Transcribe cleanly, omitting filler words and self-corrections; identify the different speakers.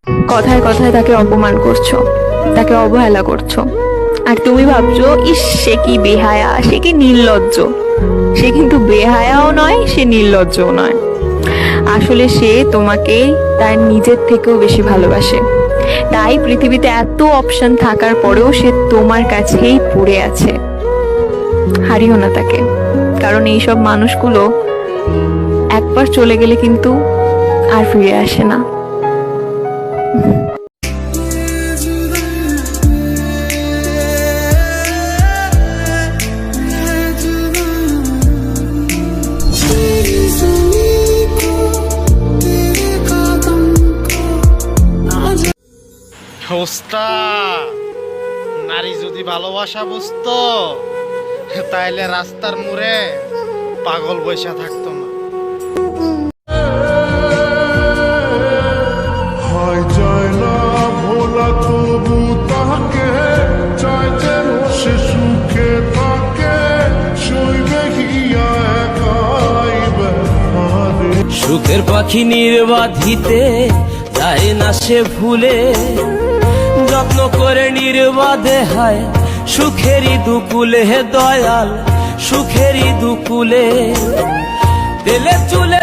Speaker 1: কথায় কথায় তাকে অপমান করছো, তাকে অবহেলা করছো, আর তুমি ভাবছো ইস সে কি বেহায়া, সে কি নির্লজ্জ। সে কিন্তু বেহায়াও নয়, সে নির্লজ্জও নয়। আসলে সে তোমাকে তার নিজের থেকেও বেশি ভালোবাসে। তাই পৃথিবীতে এত অপশন থাকার পরেও সে তোমার কাছেই পড়ে আছে। হারিও না তাকে, কারণ এইসব মানুষগুলো একবার চলে গেলে কিন্তু আর ফিরে আসে না।
Speaker 2: নারী যদি ভালোবাসা বুঝতো তাইলে রাস্তার মোড়ে পাগল বৈশা থাকতো না।
Speaker 3: যায় না ভোলা তবু তাকে চাই যেন সে সুখে থাকে সইবে হিয়া একাই ব্যথারে।
Speaker 4: সুখের পাখি নির্বাধিতে যায় না সে ভুলে, যত্ন করে নির্বাধে হয় সুখেরই দুকুলে। হে দয়াল সুখেরই দুকুলে, তেলে চুলে